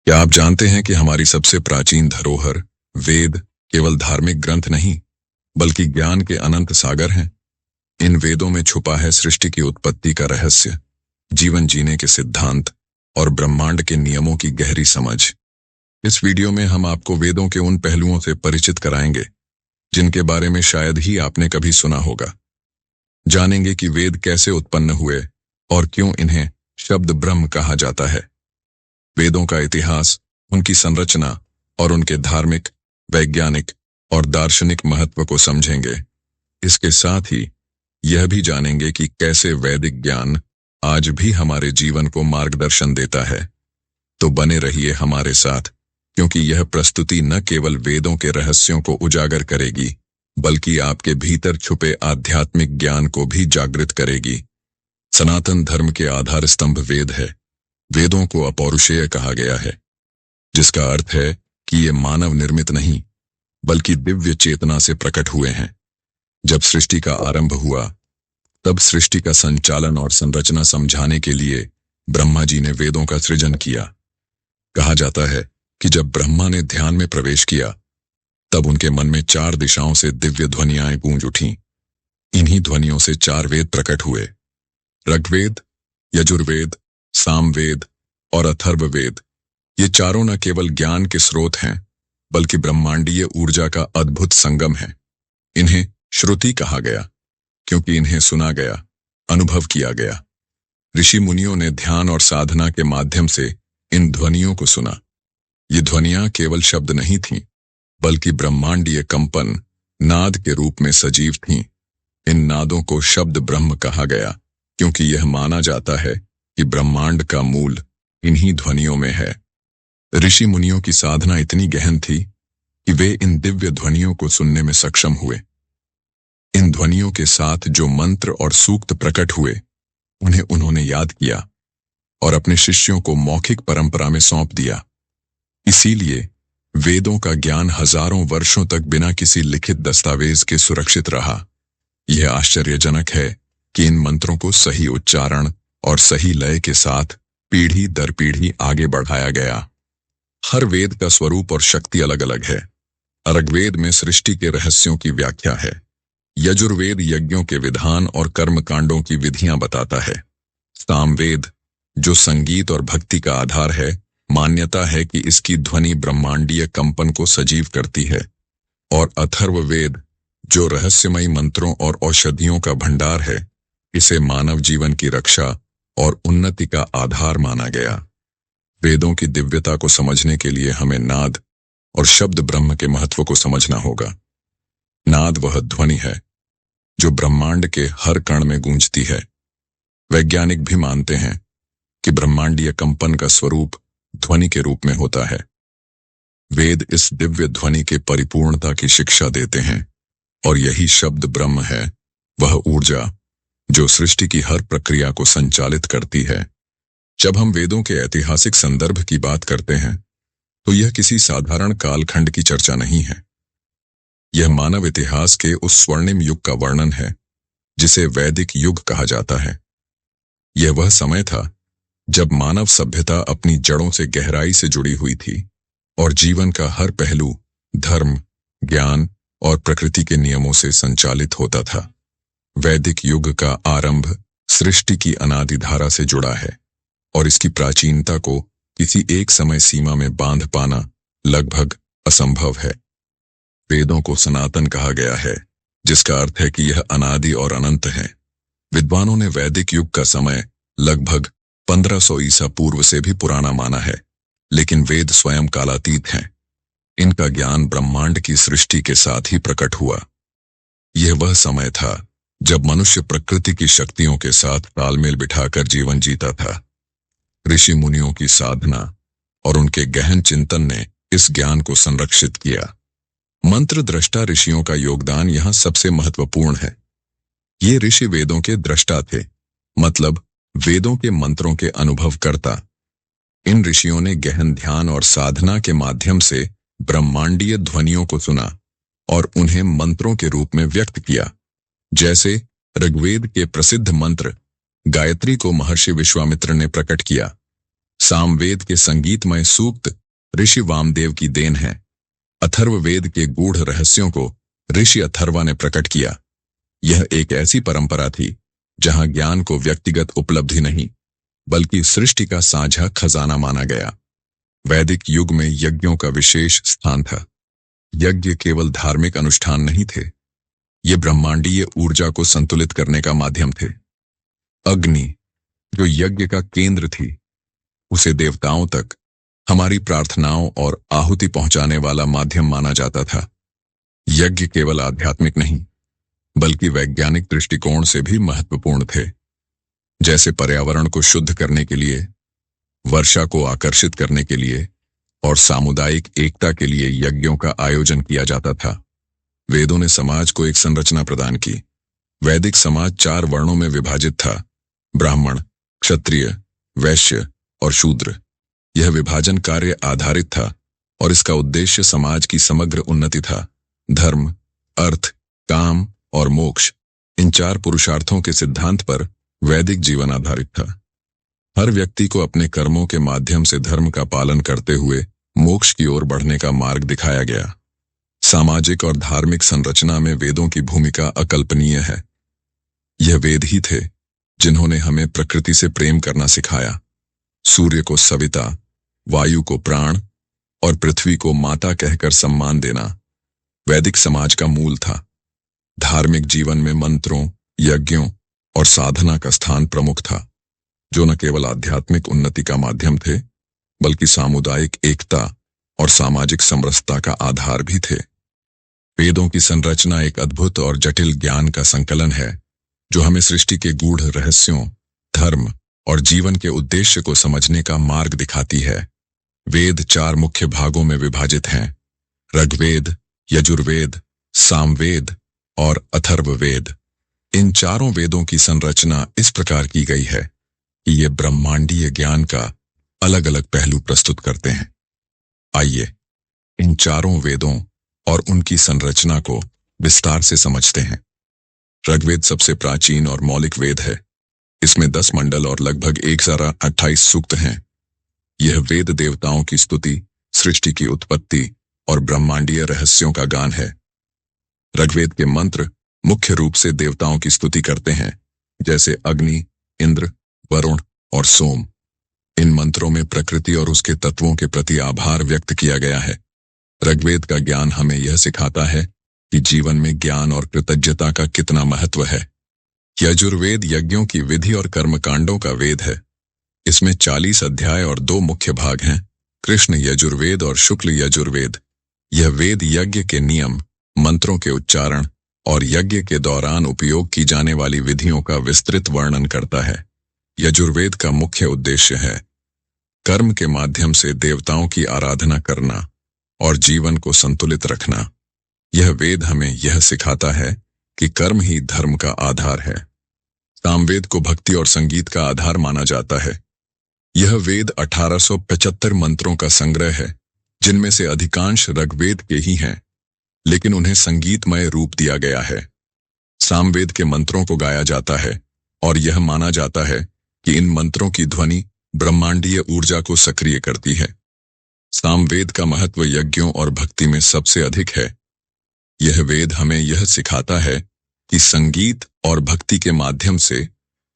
क्या आप जानते हैं कि हमारी सबसे प्राचीन धरोहर वेद केवल धार्मिक ग्रंथ नहीं बल्कि ज्ञान के अनंत सागर हैं। इन वेदों में छुपा है सृष्टि की उत्पत्ति का रहस्य, जीवन जीने के सिद्धांत और ब्रह्मांड के नियमों की गहरी समझ। इस वीडियो में हम आपको वेदों के उन पहलुओं से परिचित कराएंगे जिनके बारे में शायद ही आपने कभी सुना होगा। जानेंगे कि वेद कैसे उत्पन्न हुए और क्यों इन्हें शब्द ब्रह्म कहा जाता है। वेदों का इतिहास, उनकी संरचना और उनके धार्मिक, वैज्ञानिक और दार्शनिक महत्व को समझेंगे। इसके साथ ही यह भी जानेंगे कि कैसे वैदिक ज्ञान आज भी हमारे जीवन को मार्गदर्शन देता है। तो बने रहिए हमारे साथ, क्योंकि यह प्रस्तुति न केवल वेदों के रहस्यों को उजागर करेगी बल्कि आपके भीतर छुपे आध्यात्मिक ज्ञान को भी जागृत करेगी। सनातन धर्म के आधार स्तंभ वेद है। वेदों को अपौरुषेय कहा गया है, जिसका अर्थ है कि ये मानव निर्मित नहीं बल्कि दिव्य चेतना से प्रकट हुए हैं। जब सृष्टि का आरंभ हुआ तब सृष्टि का संचालन और संरचना समझाने के लिए ब्रह्मा जी ने वेदों का सृजन किया। कहा जाता है कि जब ब्रह्मा ने ध्यान में प्रवेश किया तब उनके मन में 4 दिशाओं से दिव्य ध्वनियाएं गूंज उठीं। इन्हीं ध्वनियों से 4 वेद प्रकट हुए: ऋग्वेद, यजुर्वेद, सामवेद और अथर्ववेद। ये चारों न केवल ज्ञान के स्रोत हैं बल्कि ब्रह्मांडीय ऊर्जा का अद्भुत संगम है। इन्हें श्रुति कहा गया क्योंकि इन्हें सुना गया, अनुभव किया गया। ऋषि मुनियों ने ध्यान और साधना के माध्यम से इन ध्वनियों को सुना। ये ध्वनियां केवल शब्द नहीं थीं बल्कि ब्रह्मांडीय कंपन, नाद के रूप में सजीव थीं। इन नादों को शब्द ब्रह्म कहा गया क्योंकि यह माना जाता है कि ब्रह्मांड का मूल इन्हीं ध्वनियों में है। ऋषि मुनियों की साधना इतनी गहन थी कि वे इन दिव्य ध्वनियों को सुनने में सक्षम हुए। इन ध्वनियों के साथ जो मंत्र और सूक्त प्रकट हुए उन्हें उन्होंने याद किया और अपने शिष्यों को मौखिक परंपरा में सौंप दिया। इसीलिए वेदों का ज्ञान हजारों वर्षों तक बिना किसी लिखित दस्तावेज के सुरक्षित रहा। यह आश्चर्यजनक है कि इन मंत्रों को सही उच्चारण और सही लय के साथ पीढ़ी दर पीढ़ी आगे बढ़ाया गया। हर वेद का स्वरूप और शक्ति अलग अलग है। ऋग्वेद में सृष्टि के रहस्यों की व्याख्या है। यजुर्वेद यज्ञों के विधान और कर्मकांडों की विधियां बताता है। सामवेद, जो संगीत और भक्ति का आधार है, मान्यता है कि इसकी ध्वनि ब्रह्मांडीय कंपन को सजीव करती है। और अथर्ववेद, जो रहस्यमयी मंत्रों और औषधियों का भंडार है, इसे मानव जीवन की रक्षा और उन्नति का आधार माना गया। वेदों की दिव्यता को समझने के लिए हमें नाद और शब्द ब्रह्म के महत्व को समझना होगा। नाद वह ध्वनि है जो ब्रह्मांड के हर कण में गूंजती है। वैज्ञानिक भी मानते हैं कि ब्रह्मांडीय कंपन का स्वरूप ध्वनि के रूप में होता है। वेद इस दिव्य ध्वनि के परिपूर्णता की शिक्षा देते हैं और यही शब्द ब्रह्म है, वह ऊर्जा जो सृष्टि की हर प्रक्रिया को संचालित करती है। जब हम वेदों के ऐतिहासिक संदर्भ की बात करते हैं तो यह किसी साधारण कालखंड की चर्चा नहीं है। यह मानव इतिहास के उस स्वर्णिम युग का वर्णन है जिसे वैदिक युग कहा जाता है। यह वह समय था जब मानव सभ्यता अपनी जड़ों से गहराई से जुड़ी हुई थी और जीवन का हर पहलू धर्म, ज्ञान और प्रकृति के नियमों से संचालित होता था। वैदिक युग का आरंभ सृष्टि की अनादि धारा से जुड़ा है और इसकी प्राचीनता को किसी एक समय सीमा में बांध पाना लगभग असंभव है। वेदों को सनातन कहा गया है, जिसका अर्थ है कि यह अनादि और अनंत है। विद्वानों ने वैदिक युग का समय लगभग 1500 ईसा पूर्व से भी पुराना माना है, लेकिन वेद स्वयं कालातीत हैं। इनका ज्ञान ब्रह्मांड की सृष्टि के साथ ही प्रकट हुआ। यह वह समय था जब मनुष्य प्रकृति की शक्तियों के साथ तालमेल बिठाकर जीवन जीता था। ऋषि मुनियों की साधना और उनके गहन चिंतन ने इस ज्ञान को संरक्षित किया। मंत्र दृष्टा ऋषियों का योगदान यहाँ सबसे महत्वपूर्ण है। ये ऋषि वेदों के दृष्टा थे, मतलब वेदों के मंत्रों के अनुभवकर्ता। इन ऋषियों ने गहन ध्यान और साधना के माध्यम से ब्रह्मांडीय ध्वनियों को सुना और उन्हें मंत्रों के रूप में व्यक्त किया। जैसे ऋग्वेद के प्रसिद्ध मंत्र गायत्री को महर्षि विश्वामित्र ने प्रकट किया। सामवेद के संगीतमय सूक्त ऋषि वामदेव की देन है। अथर्ववेद के गूढ़ रहस्यों को ऋषि अथर्वा ने प्रकट किया। यह एक ऐसी परंपरा थी जहां ज्ञान को व्यक्तिगत उपलब्धि नहीं बल्कि सृष्टि का साझा खजाना माना गया। वैदिक युग में यज्ञों का विशेष स्थान था। यज्ञ केवल धार्मिक अनुष्ठान नहीं थे, ये ब्रह्मांडीय ऊर्जा को संतुलित करने का माध्यम थे। अग्नि, जो यज्ञ का केंद्र थी, उसे देवताओं तक हमारी प्रार्थनाओं और आहुति पहुंचाने वाला माध्यम माना जाता था। यज्ञ केवल आध्यात्मिक नहीं बल्कि वैज्ञानिक दृष्टिकोण से भी महत्वपूर्ण थे। जैसे पर्यावरण को शुद्ध करने के लिए, वर्षा को आकर्षित करने के लिए और सामुदायिक एकता के लिए यज्ञों का आयोजन किया जाता था। वेदों ने समाज को एक संरचना प्रदान की। वैदिक समाज 4 वर्णों में विभाजित था: ब्राह्मण, क्षत्रिय, वैश्य और शूद्र। यह विभाजन कार्य आधारित था और इसका उद्देश्य समाज की समग्र उन्नति था। धर्म, अर्थ, काम और मोक्ष, इन 4 पुरुषार्थों के सिद्धांत पर वैदिक जीवन आधारित था। हर व्यक्ति को अपने कर्मों के माध्यम से धर्म का पालन करते हुए मोक्ष की ओर बढ़ने का मार्ग दिखाया गया। सामाजिक और धार्मिक संरचना में वेदों की भूमिका अकल्पनीय है। यह वेद ही थे जिन्होंने हमें प्रकृति से प्रेम करना सिखाया। सूर्य को सविता, वायु को प्राण और पृथ्वी को माता कहकर सम्मान देना वैदिक समाज का मूल था। धार्मिक जीवन में मंत्रों, यज्ञों और साधना का स्थान प्रमुख था, जो न केवल आध्यात्मिक उन्नति का माध्यम थे बल्कि सामुदायिक एकता और सामाजिक समरसता का आधार भी थे। वेदों की संरचना एक अद्भुत और जटिल ज्ञान का संकलन है जो हमें सृष्टि के गूढ़ रहस्यों, धर्म और जीवन के उद्देश्य को समझने का मार्ग दिखाती है। वेद 4 मुख्य भागों में विभाजित हैं: ऋग्वेद, यजुर्वेद, सामवेद और अथर्ववेद। इन चारों वेदों की संरचना इस प्रकार की गई है कि ये ब्रह्मांडीय ज्ञान का अलग अलग पहलू प्रस्तुत करते हैं। आइए इन चारों वेदों और उनकी संरचना को विस्तार से समझते हैं। ऋग्वेद सबसे प्राचीन और मौलिक वेद है। इसमें 10 मंडल और लगभग 1028 सूक्त हैं। यह वेद देवताओं की स्तुति, सृष्टि की उत्पत्ति और ब्रह्मांडीय रहस्यों का गान है। ऋग्वेद के मंत्र मुख्य रूप से देवताओं की स्तुति करते हैं, जैसे अग्नि, इंद्र, वरुण और सोम। इन मंत्रों में प्रकृति और उसके तत्वों के प्रति आभार व्यक्त किया गया है। ऋग्वेद का ज्ञान हमें यह सिखाता है कि जीवन में ज्ञान और कृतज्ञता का कितना महत्व है। यजुर्वेद यज्ञों की विधि और कर्मकांडों का वेद है। इसमें 40 अध्याय और 2 मुख्य भाग हैं: कृष्ण यजुर्वेद और शुक्ल यजुर्वेद। यह वेद यज्ञ के नियम, मंत्रों के उच्चारण और यज्ञ के दौरान उपयोग की जाने वाली विधियों का विस्तृत वर्णन करता है। यजुर्वेद का मुख्य उद्देश्य है कर्म के माध्यम से देवताओं की आराधना करना और जीवन को संतुलित रखना। यह वेद हमें यह सिखाता है कि कर्म ही धर्म का आधार है। सामवेद को भक्ति और संगीत का आधार माना जाता है। यह वेद 1875 मंत्रों का संग्रह है, जिनमें से अधिकांश ऋग्वेद के ही हैं, लेकिन उन्हें संगीतमय रूप दिया गया है। सामवेद के मंत्रों को गाया जाता है और यह माना जाता है कि इन मंत्रों की ध्वनि ब्रह्मांडीय ऊर्जा को सक्रिय करती है। सामवेद का महत्व यज्ञों और भक्ति में सबसे अधिक है। यह वेद हमें यह सिखाता है कि संगीत और भक्ति के माध्यम से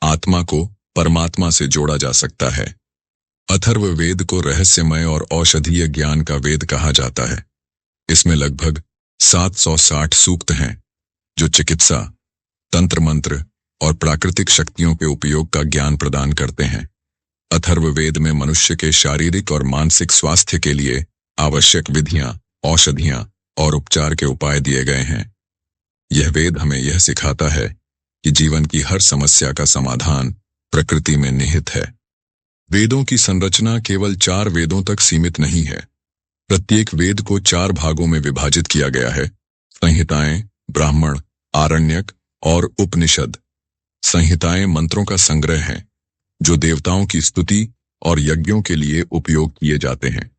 आत्मा को परमात्मा से जोड़ा जा सकता है। अथर्ववेद को रहस्यमय और औषधीय ज्ञान का वेद कहा जाता है। इसमें लगभग 760 सूक्त हैं, जो चिकित्सा, तंत्र मंत्र और प्राकृतिक शक्तियों के उपयोग का ज्ञान प्रदान करते हैं। अथर्ववेद में मनुष्य के शारीरिक और मानसिक स्वास्थ्य के लिए आवश्यक विधियां, औषधियां और उपचार के उपाय दिए गए हैं। यह वेद हमें यह सिखाता है कि जीवन की हर समस्या का समाधान प्रकृति में निहित है। वेदों की संरचना केवल 4 वेदों तक सीमित नहीं है। प्रत्येक वेद को 4 भागों में विभाजित किया गया है: संहिताएं, ब्राह्मण, आरण्यक और उपनिषद। संहिताएं मंत्रों का संग्रह हैं, जो देवताओं की स्तुति और यज्ञों के लिए उपयोग किए जाते हैं।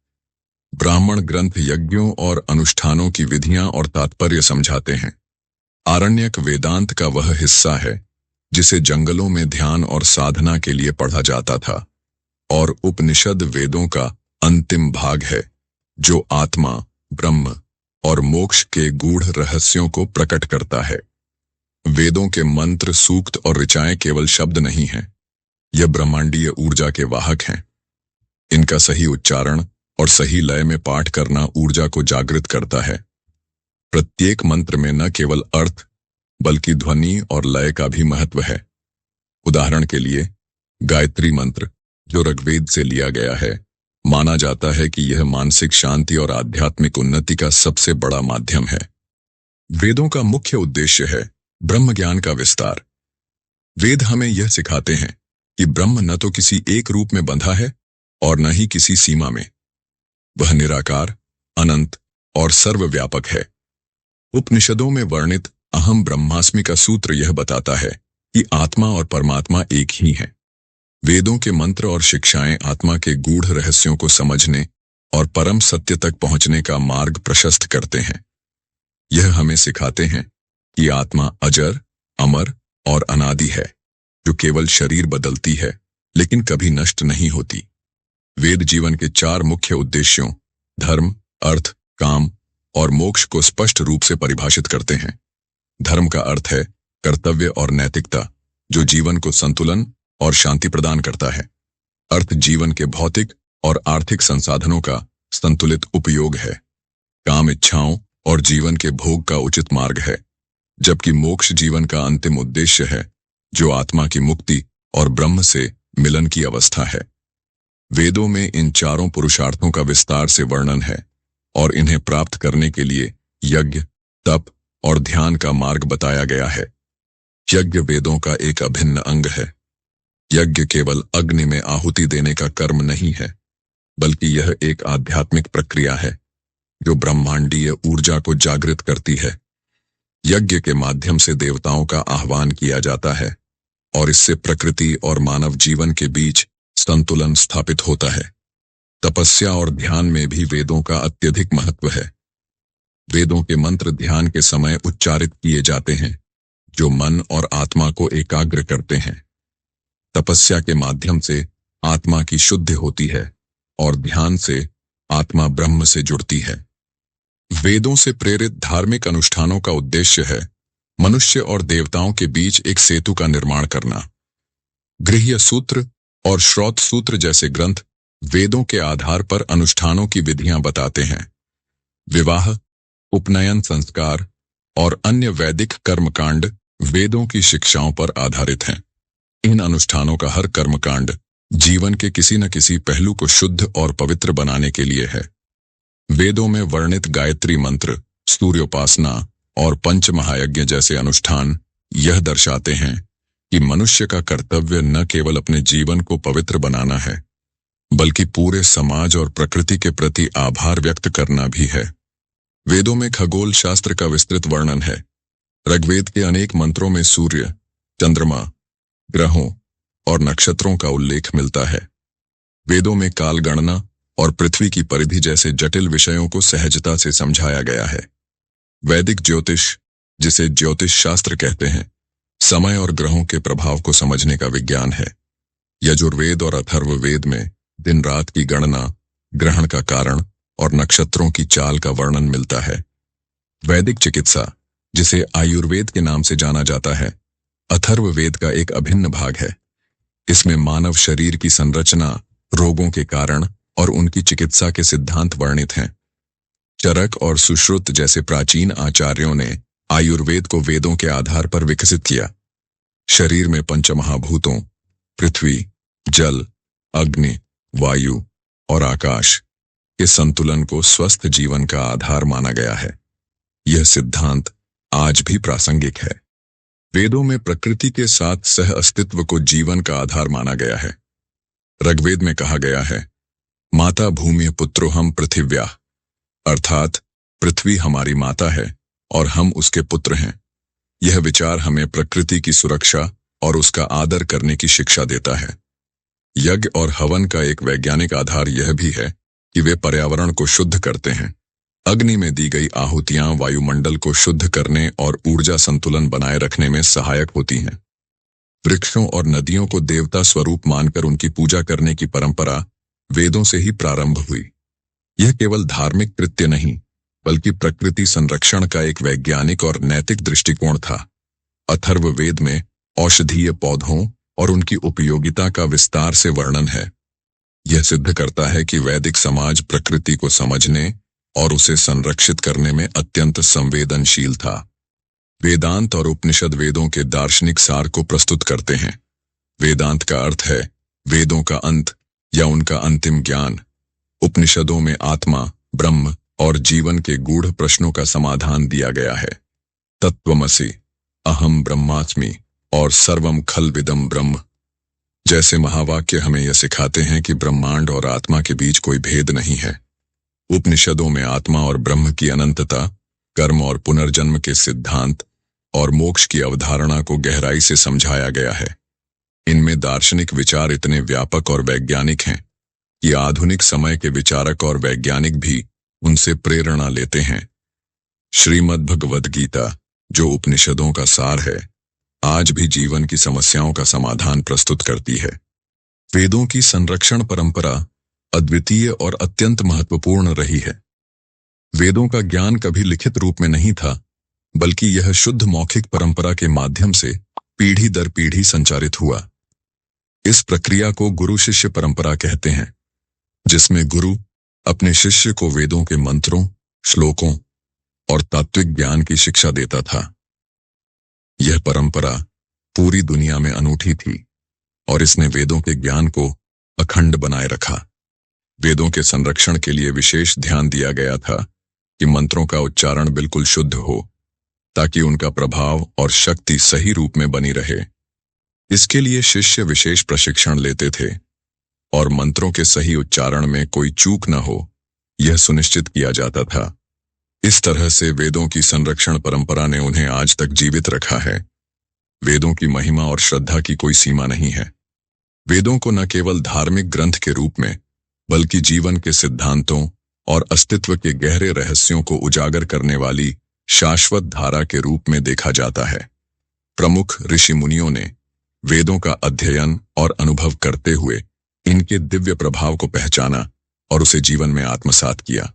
ब्राह्मण ग्रंथ यज्ञों और अनुष्ठानों की विधियां और तात्पर्य समझाते हैं। आरण्यक वेदांत का वह हिस्सा है जिसे जंगलों में ध्यान और साधना के लिए पढ़ा जाता था। और उपनिषद वेदों का अंतिम भाग है, जो आत्मा, ब्रह्म और मोक्ष के गूढ़ रहस्यों को प्रकट करता है। वेदों के मंत्र, सूक्त और ऋचाएं केवल शब्द नहीं हैं, यह ब्रह्मांडीय ऊर्जा के वाहक हैं। इनका सही उच्चारण और सही लय में पाठ करना ऊर्जा को जागृत करता है। प्रत्येक मंत्र में न केवल अर्थ बल्कि ध्वनि और लय का भी महत्व है। उदाहरण के लिए गायत्री मंत्र, जो ऋग्वेद से लिया गया है, माना जाता है कि यह मानसिक शांति और आध्यात्मिक उन्नति का सबसे बड़ा माध्यम है। वेदों का मुख्य उद्देश्य है ब्रह्म ज्ञान का विस्तार। वेद हमें यह सिखाते हैं कि ब्रह्म न तो किसी एक रूप में बंधा है और न ही किसी सीमा में। वह निराकार, अनंत और सर्वव्यापक है। उपनिषदों में वर्णित अहम ब्रह्मास्मि का सूत्र यह बताता है कि आत्मा और परमात्मा एक ही हैं। वेदों के मंत्र और शिक्षाएं आत्मा के गूढ़ रहस्यों को समझने और परम सत्य तक पहुंचने का मार्ग प्रशस्त करते हैं। यह हमें सिखाते हैं कि आत्मा अजर, अमर और अनादि है, जो केवल शरीर बदलती है लेकिन कभी नष्ट नहीं होती। वेद जीवन के 4 मुख्य उद्देश्यों धर्म, अर्थ, काम और मोक्ष को स्पष्ट रूप से परिभाषित करते हैं। धर्म का अर्थ है कर्तव्य और नैतिकता, जो जीवन को संतुलन और शांति प्रदान करता है। अर्थ जीवन के भौतिक और आर्थिक संसाधनों का संतुलित उपयोग है। काम इच्छाओं और जीवन के भोग का उचित मार्ग है, जबकि मोक्ष जीवन का अंतिम उद्देश्य है, जो आत्मा की मुक्ति और ब्रह्म से मिलन की अवस्था है। वेदों में इन चारों पुरुषार्थों का विस्तार से वर्णन है और इन्हें प्राप्त करने के लिए यज्ञ, तप और ध्यान का मार्ग बताया गया है। यज्ञ वेदों का एक अभिन्न अंग है। यज्ञ केवल अग्नि में आहुति देने का कर्म नहीं है, बल्कि यह एक आध्यात्मिक प्रक्रिया है जो ब्रह्मांडीय ऊर्जा को जागृत करती है। यज्ञ के माध्यम से देवताओं का आह्वान किया जाता है और इससे प्रकृति और मानव जीवन के बीच संतुलन स्थापित होता है। तपस्या और ध्यान में भी वेदों का अत्यधिक महत्व है। वेदों के मंत्र ध्यान के समय उच्चारित किए जाते हैं, जो मन और आत्मा को एकाग्र करते हैं। तपस्या के माध्यम से आत्मा की शुद्धि होती है और ध्यान से आत्मा ब्रह्म से जुड़ती है। वेदों से प्रेरित धार्मिक अनुष्ठानों का उद्देश्य है मनुष्य और देवताओं के बीच एक सेतु का निर्माण करना। गृह्य सूत्र और श्रौत सूत्र जैसे ग्रंथ वेदों के आधार पर अनुष्ठानों की विधियां बताते हैं। विवाह, उपनयन संस्कार और अन्य वैदिक कर्मकांड वेदों की शिक्षाओं पर आधारित हैं। इन अनुष्ठानों का हर कर्मकांड जीवन के किसी न किसी पहलू को शुद्ध और पवित्र बनाने के लिए है। वेदों में वर्णित गायत्री मंत्र, सूर्योपासना और पंच महायज्ञ जैसे अनुष्ठान यह दर्शाते हैं कि मनुष्य का कर्तव्य न केवल अपने जीवन को पवित्र बनाना है, बल्कि पूरे समाज और प्रकृति के प्रति आभार व्यक्त करना भी है। वेदों में खगोल शास्त्र का विस्तृत वर्णन है। ऋग्वेद के अनेक मंत्रों में सूर्य, चंद्रमा, ग्रहों और नक्षत्रों का उल्लेख मिलता है। वेदों में काल गणना और पृथ्वी की परिधि जैसे जटिल विषयों को सहजता से समझाया गया है। वैदिक ज्योतिष, जिसे ज्योतिष शास्त्र कहते हैं, समय और ग्रहों के प्रभाव को समझने का विज्ञान है। यजुर्वेद और अथर्ववेद में दिन रात की गणना, ग्रहण का कारण और नक्षत्रों की चाल का वर्णन मिलता है। वैदिक चिकित्सा, जिसे आयुर्वेद के नाम से जाना जाता है, अथर्ववेद का एक अभिन्न भाग है। इसमें मानव शरीर की संरचना, रोगों के कारण और उनकी चिकित्सा के सिद्धांत वर्णित हैं। चरक और सुश्रुत जैसे प्राचीन आचार्यों ने आयुर्वेद को वेदों के आधार पर विकसित किया। शरीर में पंचमहाभूतों पृथ्वी, जल, अग्नि, वायु और आकाश के संतुलन को स्वस्थ जीवन का आधार माना गया है। यह सिद्धांत आज भी प्रासंगिक है। वेदों में प्रकृति के साथ सह अस्तित्व को जीवन का आधार माना गया है। ऋग्वेद में कहा गया है, माता भूमि पुत्रोहम पृथिव्या, अर्थात पृथ्वी हमारी माता है और हम उसके पुत्र हैं। यह विचार हमें प्रकृति की सुरक्षा और उसका आदर करने की शिक्षा देता है। यज्ञ और हवन का एक वैज्ञानिक आधार यह भी है कि वे पर्यावरण को शुद्ध करते हैं। अग्नि में दी गई आहुतियां वायुमंडल को शुद्ध करने और ऊर्जा संतुलन बनाए रखने में सहायक होती हैं। वृक्षों और नदियों को देवता स्वरूप मानकर उनकी पूजा करने की परंपरा वेदों से ही प्रारंभ हुई। यह केवल धार्मिक कृत्य नहीं, बल्कि प्रकृति संरक्षण का एक वैज्ञानिक और नैतिक दृष्टिकोण था। अथर्ववेद में औषधीय पौधों और उनकी उपयोगिता का विस्तार से वर्णन है। यह सिद्ध करता है कि वैदिक समाज प्रकृति को समझने और उसे संरक्षित करने में अत्यंत संवेदनशील था। वेदांत और उपनिषद वेदों के दार्शनिक सार को प्रस्तुत करते हैं। वेदांत का अर्थ है वेदों का अंत या उनका अंतिम ज्ञान। उपनिषदों में आत्मा, ब्रह्म और जीवन के गूढ़ प्रश्नों का समाधान दिया गया है। तत्त्वमसि, अहम ब्रह्मास्मि और सर्वम खल्विदम ब्रह्म जैसे महावाक्य हमें यह सिखाते हैं कि ब्रह्मांड और आत्मा के बीच कोई भेद नहीं है। उपनिषदों में आत्मा और ब्रह्म की अनंतता, कर्म और पुनर्जन्म के सिद्धांत और मोक्ष की अवधारणा को गहराई से समझाया गया है। इनमें दार्शनिक विचार इतने व्यापक और वैज्ञानिक हैं कि आधुनिक समय के विचारक और वैज्ञानिक भी उनसे प्रेरणा लेते हैं। श्रीमद् भगवद गीता, जो उपनिषदों का सार है, आज भी जीवन की समस्याओं का समाधान प्रस्तुत करती है। वेदों की संरक्षण परंपरा अद्वितीय और अत्यंत महत्वपूर्ण रही है। वेदों का ज्ञान कभी लिखित रूप में नहीं था, बल्कि यह शुद्ध मौखिक परंपरा के माध्यम से पीढ़ी दर पीढ़ी संचारित हुआ। इस प्रक्रिया को गुरु शिष्य परंपरा कहते हैं, जिसमें गुरु अपने शिष्य को वेदों के मंत्रों, श्लोकों और तात्विक ज्ञान की शिक्षा देता था। यह परंपरा पूरी दुनिया में अनूठी थी और इसने वेदों के ज्ञान को अखंड बनाए रखा। वेदों के संरक्षण के लिए विशेष ध्यान दिया गया था कि मंत्रों का उच्चारण बिल्कुल शुद्ध हो, ताकि उनका प्रभाव और शक्ति सही रूप में बनी रहे। इसके लिए शिष्य विशेष प्रशिक्षण लेते थे और मंत्रों के सही उच्चारण में कोई चूक न हो, यह सुनिश्चित किया जाता था। इस तरह से वेदों की संरक्षण परंपरा ने उन्हें आज तक जीवित रखा है। वेदों की महिमा और श्रद्धा की कोई सीमा नहीं है। वेदों को न केवल धार्मिक ग्रंथ के रूप में, बल्कि जीवन के सिद्धांतों और अस्तित्व के गहरे रहस्यों को उजागर करने वाली शाश्वत धारा के रूप में देखा जाता है। प्रमुख ऋषि मुनियों ने वेदों का अध्ययन और अनुभव करते हुए इनके दिव्य प्रभाव को पहचाना और उसे जीवन में आत्मसात किया।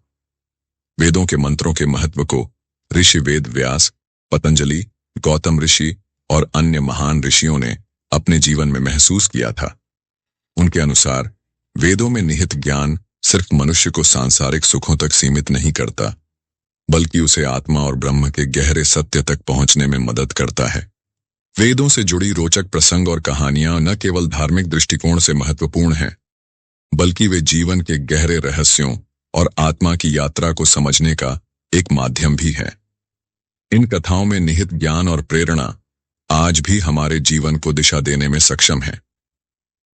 वेदों के मंत्रों के महत्व को ऋषि वेद व्यास, पतंजलि, गौतम ऋषि और अन्य महान ऋषियों ने अपने जीवन में महसूस किया था। उनके अनुसार वेदों में निहित ज्ञान सिर्फ मनुष्य को सांसारिक सुखों तक सीमित नहीं करता, बल्कि उसे आत्मा और ब्रह्म के गहरे सत्य तक पहुंचने में मदद करता है। वेदों से जुड़ी रोचक प्रसंग और कहानियां न केवल धार्मिक दृष्टिकोण से महत्वपूर्ण हैं, बल्कि वे जीवन के गहरे रहस्यों और आत्मा की यात्रा को समझने का एक माध्यम भी है। इन कथाओं में निहित ज्ञान और प्रेरणा आज भी हमारे जीवन को दिशा देने में सक्षम है।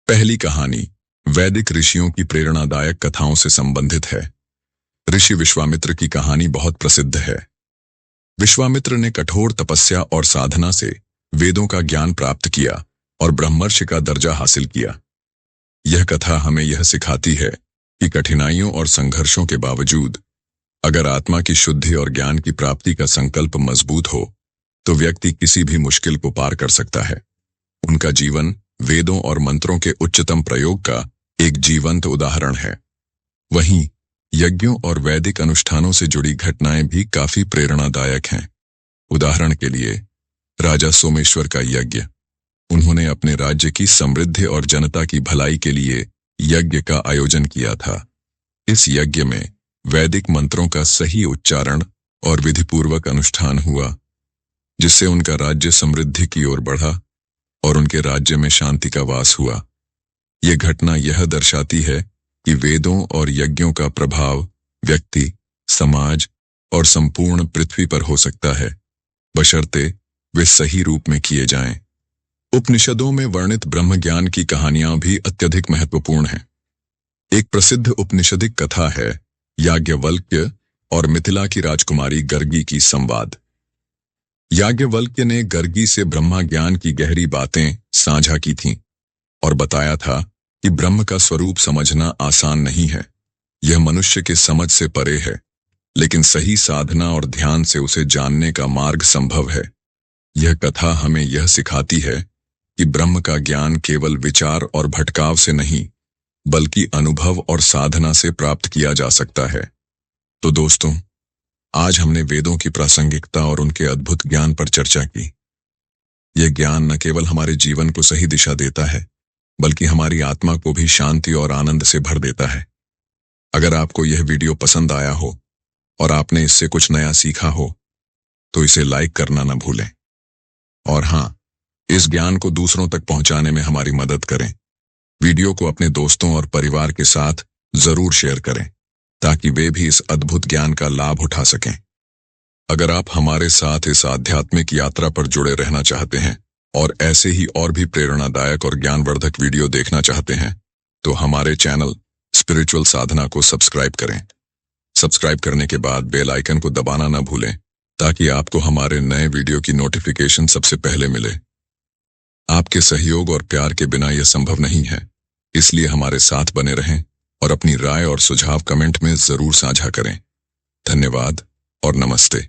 पहली कहानी वैदिक ऋषियों की प्रेरणादायक कथाओं से संबंधित है। ऋषि विश्वामित्र की कहानी बहुत प्रसिद्ध है। विश्वामित्र ने कठोर तपस्या और साधना से वेदों का ज्ञान प्राप्त किया और ब्रह्मर्षि का दर्जा हासिल किया। यह कथा हमें यह सिखाती है कि कठिनाइयों और संघर्षों के बावजूद अगर आत्मा की शुद्धि और ज्ञान की प्राप्ति का संकल्प मजबूत हो, तो व्यक्ति किसी भी मुश्किल को पार कर सकता है। उनका जीवन वेदों और मंत्रों के उच्चतम प्रयोग का एक जीवंत उदाहरण है। वहीं यज्ञों और वैदिक अनुष्ठानों से जुड़ी घटनाएं भी काफी प्रेरणादायक हैं। उदाहरण के लिए राजा सोमेश्वर का यज्ञ। उन्होंने अपने राज्य की समृद्धि और जनता की भलाई के लिए यज्ञ का आयोजन किया था। इस यज्ञ में वैदिक मंत्रों का सही उच्चारण और विधिपूर्वक अनुष्ठान हुआ, जिससे उनका राज्य समृद्धि की ओर बढ़ा और उनके राज्य में शांति का वास हुआ। यह घटना यह दर्शाती है कि वेदों और यज्ञों का प्रभाव व्यक्ति, समाज और संपूर्ण पृथ्वी पर हो सकता है, बशर्ते वे सही रूप में किए जाएं। उपनिषदों में वर्णित ब्रह्म ज्ञान की कहानियां भी अत्यधिक महत्वपूर्ण हैं। एक प्रसिद्ध उपनिषदिक कथा है याज्ञवल्क्य और मिथिला की राजकुमारी गर्गी की संवाद। याज्ञवल्क्य ने गर्गी से ब्रह्मा ज्ञान की गहरी बातें साझा की थीं और बताया था कि ब्रह्म का स्वरूप समझना आसान नहीं है। यह मनुष्य के समझ से परे है, लेकिन सही साधना और ध्यान से उसे जानने का मार्ग संभव है। यह कथा हमें यह सिखाती है कि ब्रह्म का ज्ञान केवल विचार और भटकाव से नहीं, बल्कि अनुभव और साधना से प्राप्त किया जा सकता है। तो दोस्तों, आज हमने वेदों की प्रासंगिकता और उनके अद्भुत ज्ञान पर चर्चा की। यह ज्ञान न केवल हमारे जीवन को सही दिशा देता है, बल्कि हमारी आत्मा को भी शांति और आनंद से भर देता है। अगर आपको यह वीडियो पसंद आया हो और आपने इससे कुछ नया सीखा हो, तो इसे लाइक करना न भूलें। और हाँ, इस ज्ञान को दूसरों तक पहुंचाने में हमारी मदद करें। वीडियो को अपने दोस्तों और परिवार के साथ जरूर शेयर करें, ताकि वे भी इस अद्भुत ज्ञान का लाभ उठा सकें। अगर आप हमारे साथ इस आध्यात्मिक यात्रा पर जुड़े रहना चाहते हैं और ऐसे ही और भी प्रेरणादायक और ज्ञानवर्धक वीडियो देखना चाहते हैं, तो हमारे चैनल स्पिरिचुअल साधना को सब्सक्राइब करें। सब्सक्राइब करने के बाद बेल आइकन को दबाना न भूलें, ताकि आपको हमारे नए वीडियो की नोटिफिकेशन सबसे पहले मिले। आपके सहयोग और प्यार के बिना यह संभव नहीं है, इसलिए हमारे साथ बने रहें और अपनी राय और सुझाव कमेंट में जरूर साझा करें। धन्यवाद और नमस्ते।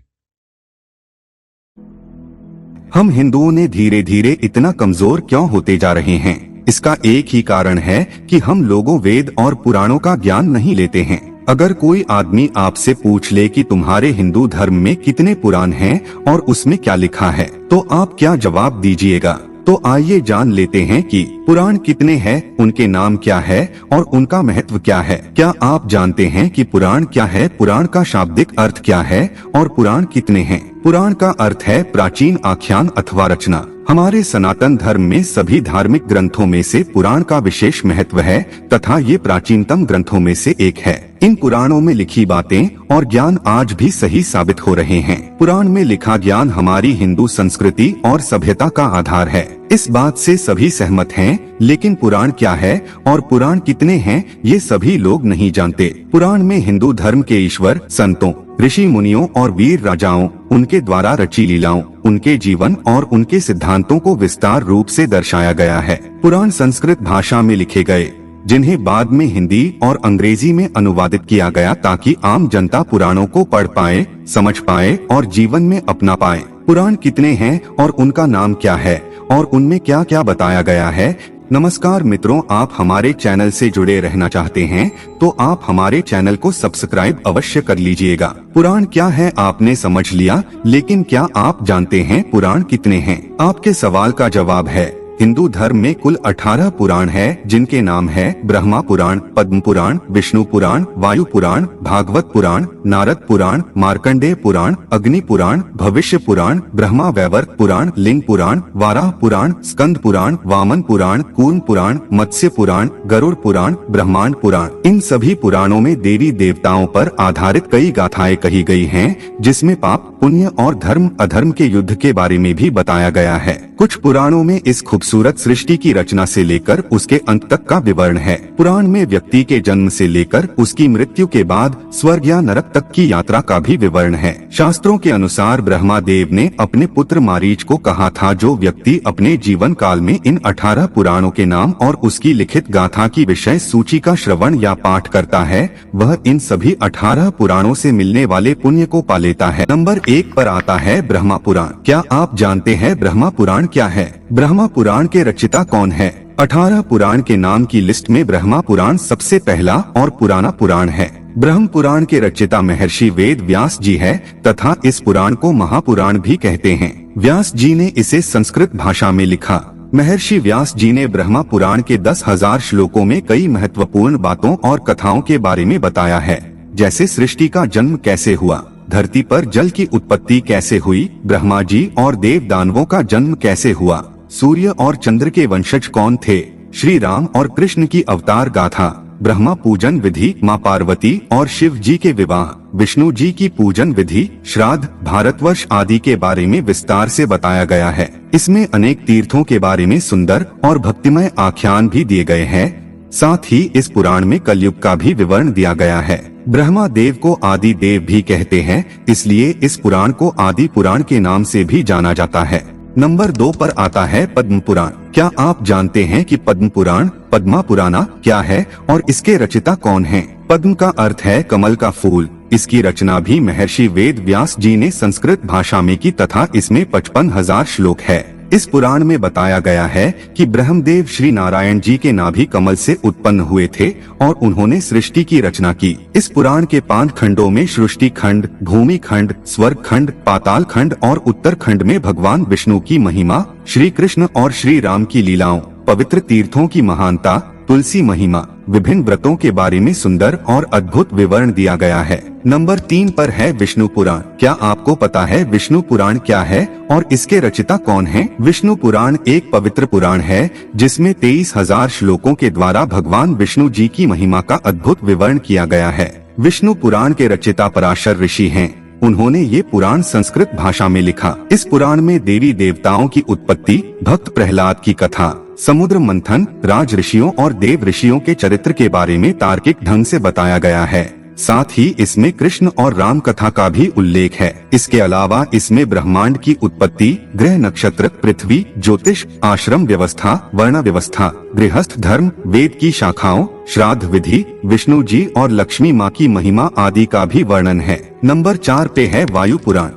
हम हिंदुओं ने धीरे धीरे इतना कमजोर क्यों होते जा रहे हैं? इसका एक ही कारण है कि हम लोगों वेद और पुराणों का ज्ञान नहीं लेते हैं। अगर कोई आदमी आपसे पूछ ले कि तुम्हारे हिंदू धर्म में कितने पुराण हैं और उसमें क्या लिखा है, तो आप क्या जवाब दीजिएगा? तो आइए जान लेते हैं कि पुराण कितने हैं, उनके नाम क्या है और उनका महत्व क्या है। क्या आप जानते हैं कि पुराण क्या है? पुराण का शाब्दिक अर्थ क्या है और पुराण कितने हैं? पुराण का अर्थ है प्राचीन आख्यान अथवा रचना। हमारे सनातन धर्म में सभी धार्मिक ग्रंथों में से पुराण का विशेष महत्व है तथा ये प्राचीनतम ग्रंथों में से एक है। इन पुराणों में लिखी बातें और ज्ञान आज भी सही साबित हो रहे हैं। पुराण में लिखा ज्ञान हमारी हिंदू संस्कृति और सभ्यता का आधार है। इस बात से सभी सहमत हैं, लेकिन पुराण क्या है और पुराण कितने हैं, ये सभी लोग नहीं जानते। पुराण में हिंदू धर्म के ईश्वर, संतों, ऋषि मुनियों और वीर राजाओं, उनके द्वारा रची लीलाओं, उनके जीवन और उनके सिद्धांतों को विस्तार रूप से दर्शाया गया है। पुराण संस्कृत भाषा में लिखे गए, जिन्हें बाद में हिंदी और अंग्रेजी में अनुवादित किया गया, ताकि आम जनता पुराणों को पढ़ पाए, समझ पाए और जीवन में अपना पाए। पुराण कितने हैं और उनका नाम क्या है और उनमें क्या क्या बताया गया है? नमस्कार मित्रों, आप हमारे चैनल से जुड़े रहना चाहते हैं तो आप हमारे चैनल को सब्सक्राइब अवश्य कर लीजिएगा। पुराण क्या है आपने समझ लिया, लेकिन क्या आप जानते हैं पुराण कितने हैं? आपके सवाल का जवाब है, हिंदू धर्म में कुल 18 पुराण है, जिनके नाम है ब्रह्मा पुराण, पद्म पुराण, विष्णु पुराण, वायु पुराण, भागवत पुराण, नारद पुराण, मार्कंडेय पुराण, अग्नि पुराण, भविष्य पुराण, ब्रह्मा वैवर्त पुराण, लिंग पुराण, वाराह पुराण, स्कंद पुराण, वामन पुराण, कूर्म पुराण, मत्स्य पुराण, गरुड़ पुराण, ब्रह्मांड पुराण। इन सभी पुराणों में देवी देवताओं पर आधारित कई गाथाएं कही गई हैं, जिसमें पाप, पुण्य और धर्म अधर्म के युद्ध के बारे में भी बताया गया है। कुछ पुराणों में इस खूबसूरत सृष्टि की रचना से लेकर उसके अंत तक का विवरण है। पुराण में व्यक्ति के जन्म से लेकर उसकी मृत्यु के बाद स्वर्ग या नरक तक की यात्रा का भी विवरण है। शास्त्रों के अनुसार ब्रह्मा देव ने अपने पुत्र मारीच को कहा था, जो व्यक्ति अपने जीवन काल में इन 18 पुराणों के नाम और उसकी लिखित गाथा की विषय सूची का श्रवण या पाठ करता है, वह इन सभी 18 पुराणों से मिलने वाले पुण्य को पा लेता है। नंबर 1 पर आता है ब्रह्मा पुराण। क्या आप जानते हैं ब्रह्मा पुराण क्या है? ब्रह्मा पुराण के रचिता कौन है? 18 पुराण के नाम की लिस्ट में ब्रह्मा पुराण सबसे पहला और पुराना पुराण है। ब्रह्म पुराण के रचिता महर्षि वेद व्यास जी है तथा इस पुराण को महापुराण भी कहते हैं। व्यास जी ने इसे संस्कृत भाषा में लिखा। महर्षि व्यास जी ने ब्रह्मा पुराण के 10,000 श्लोकों में कई महत्वपूर्ण बातों और कथाओं के बारे में बताया है, जैसे सृष्टि का जन्म कैसे हुआ, धरती पर जल की उत्पत्ति कैसे हुई, ब्रह्मा जी और देव दानवों का जन्म कैसे हुआ, सूर्य और चंद्र के वंशज कौन थे, श्री राम और कृष्ण की अवतार गाथा, ब्रह्मा पूजन विधि, माँ पार्वती और शिव जी के विवाह, विष्णु जी की पूजन विधि, श्राद्ध, भारतवर्ष आदि के बारे में विस्तार से बताया गया है। इसमें अनेक तीर्थों के बारे में सुंदर और भक्तिमय आख्यान भी दिए गए हैं। साथ ही इस पुराण में कलयुग का भी विवरण दिया गया है। ब्रह्मा देव को आदि देव भी कहते हैं, इसलिए इस पुराण को आदि पुराण के नाम से भी जाना जाता है। नंबर 2 पर आता है पद्म पुराण। क्या आप जानते हैं कि पद्म पुराण, पद्मा पुराना क्या है और इसके रचिता कौन हैं? पद्म का अर्थ है कमल का फूल। इसकी रचना भी महर्षि वेद व्यास जी ने संस्कृत भाषा में की तथा इसमें 55,000 श्लोक है। इस पुराण में बताया गया है कि ब्रह्मदेव श्री नारायण जी के नाभि कमल से उत्पन्न हुए थे और उन्होंने सृष्टि की रचना की। इस पुराण के 5 खंडों में सृष्टि खंड, भूमि खंड, स्वर्ग खंड, पाताल खंड और उत्तर खंड में भगवान विष्णु की महिमा, श्री कृष्ण और श्री राम की लीलाओं, पवित्र तीर्थों की महानता, तुलसी महिमा, विभिन्न व्रतों के बारे में सुंदर और अद्भुत विवरण दिया गया है। नंबर 3 पर है विष्णु पुराण। क्या आपको पता है विष्णु पुराण क्या है और इसके रचिता कौन है? विष्णु पुराण एक पवित्र पुराण है जिसमें 23,000 श्लोकों के द्वारा भगवान विष्णु जी की महिमा का अद्भुत विवरण किया गया है। विष्णु पुराण के रचिता पराशर ऋषि हैं। उन्होंने ये पुराण संस्कृत भाषा में लिखा। इस पुराण में देवी देवताओं की उत्पत्ति, भक्त प्रहलाद की कथा, समुद्र मंथन, राज ऋषियों और देव ऋषियों के चरित्र के बारे में तार्किक ढंग से बताया गया है। साथ ही इसमें कृष्ण और राम कथा का भी उल्लेख है। इसके अलावा इसमें ब्रह्मांड की उत्पत्ति, ग्रह नक्षत्र, पृथ्वी, ज्योतिष, आश्रम व्यवस्था, वर्ण व्यवस्था, गृहस्थ धर्म, वेद की शाखाओं, श्राद्ध विधि, विष्णु जी और लक्ष्मी माँ की महिमा आदि का भी वर्णन है। नंबर 4 पे है वायु पुराण।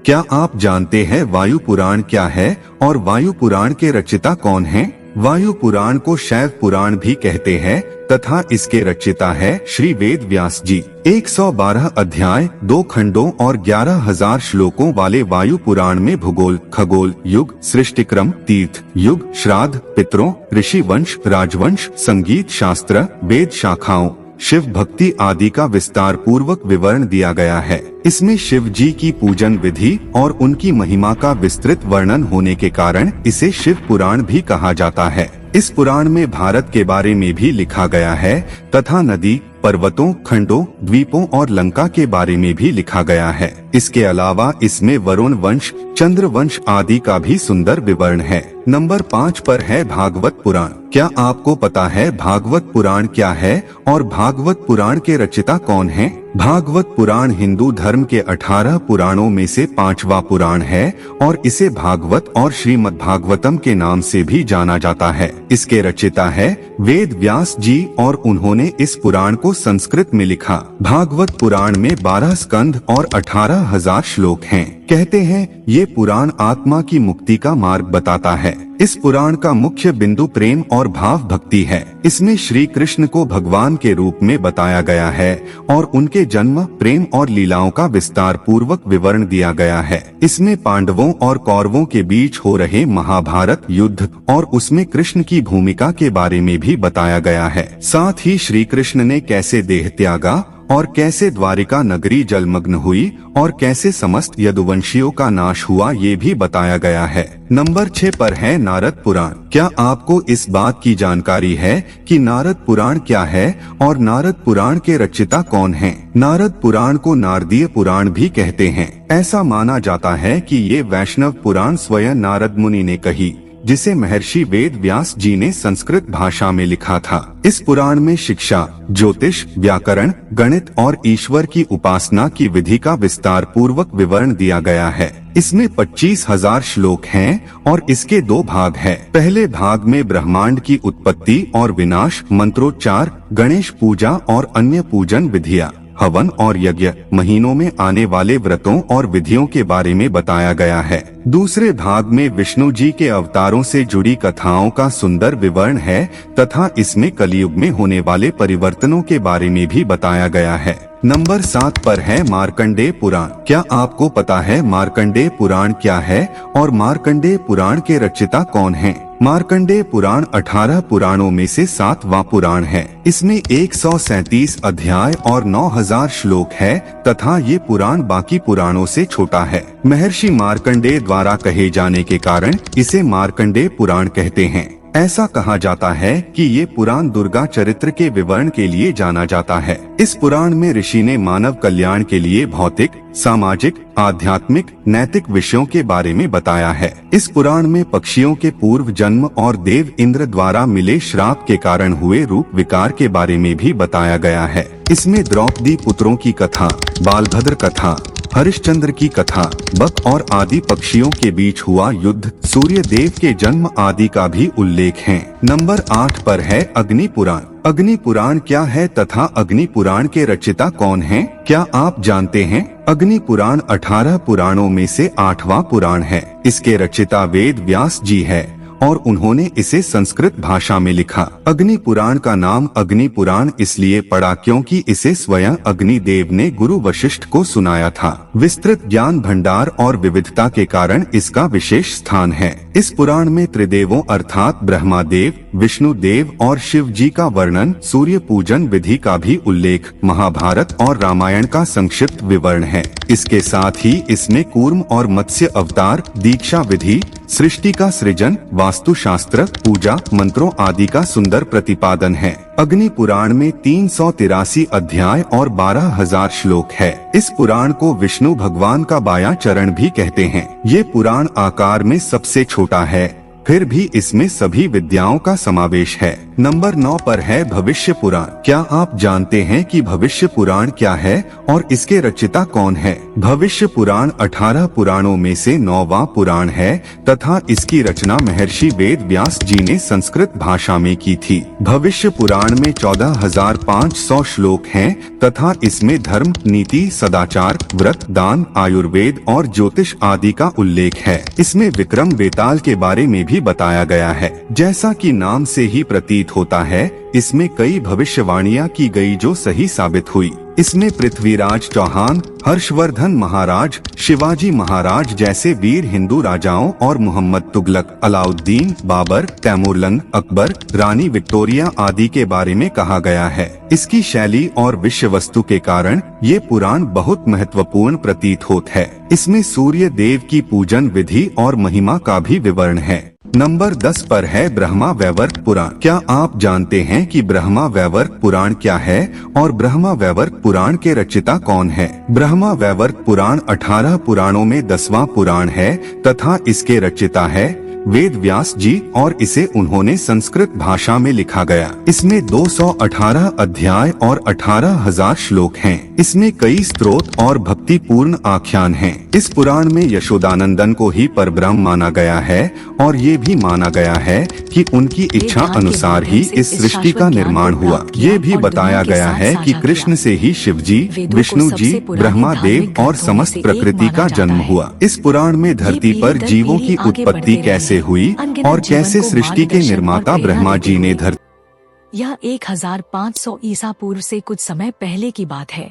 क्या आप जानते हैं वायु पुराण क्या है और वायु पुराण के रचिता कौन हैं? वायु पुराण को शैव पुराण भी कहते हैं तथा इसके रचिता है श्री वेद व्यास जी। 112 अध्याय, 2 खंडों और 11,000 श्लोकों वाले वायु पुराण में भूगोल, खगोल, युग, सृष्टिक्रम, तीर्थ, युग, श्राद्ध, पितरों, ऋषि वंश, राजवंश, संगीत शास्त्र, वेद शाखाओं, शिव भक्ति आदि का विस्तार पूर्वक विवरण दिया गया है। इसमें शिव जी की पूजन विधि और उनकी महिमा का विस्तृत वर्णन होने के कारण इसे शिव पुराण भी कहा जाता है। इस पुराण में भारत के बारे में भी लिखा गया है तथा नदी, पर्वतों, खंडों, द्वीपों और लंका के बारे में भी लिखा गया है। इसके अलावा इसमें वरुण वंश, चंद्र वंश आदि का भी सुंदर विवरण है। नंबर 5 पर है भागवत पुराण। क्या आपको पता है भागवत पुराण क्या है और भागवत पुराण के रचिता कौन है? भागवत पुराण हिंदू धर्म के 18 पुराणों में से 5वां पुराण है और इसे भागवत और श्रीमद् भागवतम के नाम से भी जाना जाता है। इसके रचिता है वेद व्यास जी और उन्होंने इस पुराण को संस्कृत में लिखा। भागवत पुराण में 12 स्कंध और 18,000 श्लोक हैं। कहते हैं ये पुराण आत्मा की मुक्ति का मार्ग बताता है। इस पुराण का मुख्य बिंदु प्रेम और भाव भक्ति है। इसमें श्री कृष्ण को भगवान के रूप में बताया गया है और उनके जन्म, प्रेम और लीलाओं का विस्तार पूर्वक विवरण दिया गया है। इसमें पांडवों और कौरवों के बीच हो रहे महाभारत युद्ध और उसमें कृष्ण की भूमिका के बारे में भी बताया गया है। साथ ही श्री कृष्ण ने कैसे देह त्यागा और कैसे द्वारिका नगरी जलमग्न हुई और कैसे समस्त यदुवंशियों का नाश हुआ ये भी बताया गया है। नंबर 6 पर है नारद पुराण। क्या आपको इस बात की जानकारी है कि नारद पुराण क्या है और नारद पुराण के रचिता कौन हैं? नारद पुराण को नारदीय पुराण भी कहते हैं। ऐसा माना जाता है कि ये वैष्णव पुराण स्वयं नारद मुनि ने कही, जिसे महर्षि वेद व्यास जी ने संस्कृत भाषा में लिखा था। इस पुराण में शिक्षा, ज्योतिष, व्याकरण, गणित और ईश्वर की उपासना की विधि का विस्तार पूर्वक विवरण दिया गया है। इसमें 25,000 श्लोक हैं और इसके 2 भाग हैं। पहले भाग में ब्रह्मांड की उत्पत्ति और विनाश, मंत्रोच्चार, गणेश पूजा और अन्य पूजन विधियाँ, हवन और यज्ञ, महीनों में आने वाले व्रतों और विधियों के बारे में बताया गया है। दूसरे भाग में विष्णु जी के अवतारों से जुड़ी कथाओं का सुंदर विवरण है तथा इसमें कलयुग में होने वाले परिवर्तनों के बारे में भी बताया गया है। नंबर 7 पर है मार्कंडेय पुराण। क्या आपको पता है मार्कंडेय पुराण क्या है और मार्कंडेय पुराण के रचिता कौन हैं? मार्कंडेय पुराण 18 पुराणों में से 7वां पुराण है। इसमें 137 अध्याय और 9,000 श्लोक है तथा ये पुराण बाकी पुराणों से छोटा है। महर्षि मार्कंडेय द्वारा कहे जाने के कारण इसे मार्कंडेय पुराण कहते हैं। ऐसा कहा जाता है कि ये पुराण दुर्गा चरित्र के विवरण के लिए जाना जाता है। इस पुराण में ऋषि ने मानव कल्याण के लिए भौतिक, सामाजिक, आध्यात्मिक, नैतिक विषयों के बारे में बताया है। इस पुराण में पक्षियों के पूर्व जन्म और देव इंद्र द्वारा मिले श्राप के कारण हुए रूप विकार के बारे में भी बताया गया है। इसमें द्रौपदी पुत्रों की कथा, बालभद्र कथा, हरिश्चंद्र की कथा, बक और आदि पक्षियों के बीच हुआ युद्ध, सूर्य देव के जन्म आदि का भी उल्लेख है। नंबर 8 पर है अग्नि पुराण। अग्नि पुराण क्या है तथा अग्नि पुराण के रचिता कौन हैं? क्या आप जानते हैं? अग्नि पुराण 18 पुराणों में से 8वां पुराण है। इसके रचयिता वेद व्यास जी है और उन्होंने इसे संस्कृत भाषा में लिखा। अग्नि पुराण का नाम अग्नि पुराण इसलिए पड़ा क्योंकि इसे स्वयं अग्निदेव ने गुरु वशिष्ठ को सुनाया था। विस्तृत ज्ञान भंडार और विविधता के कारण इसका विशेष स्थान है। इस पुराण में त्रिदेवों अर्थात ब्रह्मा देव, विष्णु देव और शिव जी का वर्णन, सूर्य पूजन विधि का भी उल्लेख, महाभारत और रामायण का संक्षिप्त विवरण है। इसके साथ ही इसमें कूर्म और मत्स्य अवतार, दीक्षा विधि, सृष्टि का सृजन, वास्तुशास्त्र, पूजा मंत्रों आदि का सुंदर प्रतिपादन है। अग्नि पुराण में 383 अध्याय और 12,000 श्लोक है। इस पुराण को विष्णु भगवान का बायां चरण भी कहते हैं। ये पुराण आकार में सबसे छोटा है, फिर भी इसमें सभी विद्याओं का समावेश है। नंबर 9 पर है भविष्य पुराण। क्या आप जानते हैं कि भविष्य पुराण क्या है और इसके रचयिता कौन है? भविष्य पुराण 18 पुराणों में से 9वां पुराण है तथा इसकी रचना महर्षि वेद व्यास जी ने संस्कृत भाषा में की थी। भविष्य पुराण में 14,500 श्लोक हैं तथा इसमें धर्म, नीति, सदाचार, व्रत, दान, आयुर्वेद और ज्योतिष आदि का उल्लेख है। इसमें विक्रम बेताल के बारे में भी बताया गया है। जैसा कि नाम से ही प्रतीत होता है, इसमें कई भविष्यवाणियां की गई जो सही साबित हुई। इसमें पृथ्वीराज चौहान, हर्षवर्धन महाराज, शिवाजी महाराज जैसे वीर हिंदू राजाओं और मोहम्मद तुगलक, अलाउद्दीन, बाबर, तैमूरलंग, अकबर, रानी विक्टोरिया आदि के बारे में कहा गया है। इसकी शैली और विषय वस्तु के कारण ये पुराण बहुत महत्वपूर्ण प्रतीत होता है। इसमें सूर्य देव की पूजन विधि और महिमा का भी विवरण है। नंबर 10 पर है ब्रह्मा वैवर्त पुराण। क्या आप जानते हैं कि ब्रह्मा वैवर्त पुराण क्या है और ब्रह्मा वैवर्त पुराण के रचयिता कौन है? ब्रह्मा वैवर्त पुराण 18 पुराणों में 10वां पुराण है तथा इसके रचयिता है वेद व्यास जी और इसे उन्होंने संस्कृत भाषा में लिखा गया। इसमें 218 अध्याय और 18,000 श्लोक हैं। इसमें कई स्तोत्र और भक्तिपूर्ण आख्यान हैं। इस पुराण में यशोदानंदन को ही परब्रह्म माना गया है और ये भी माना गया है कि उनकी इच्छा अनुसार ही इस सृष्टि का निर्माण हुआ। ये भी बताया गया है कि कृष्ण से ही शिव जी, विष्णु जी, ब्रह्मा देव और समस्त प्रकृति का जन्म हुआ। इस पुराण में धरती पर जीवों की उत्पत्ति कैसे हुई और कैसे सृष्टि के निर्माता ब्रह्मा जी ने धरती। यह 1500 ईसा पूर्व से कुछ समय पहले की बात है।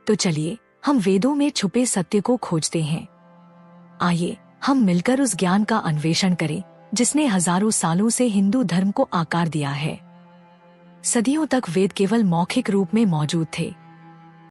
तो चलिए हम वेदों में छुपे सत्य को खोजते हैं। आइए हम मिलकर उस ज्ञान का अन्वेषण करें जिसने हजारों सालों से हिंदू धर्म को आकार दिया है। सदियों तक वेद केवल मौखिक रूप में मौजूद थे,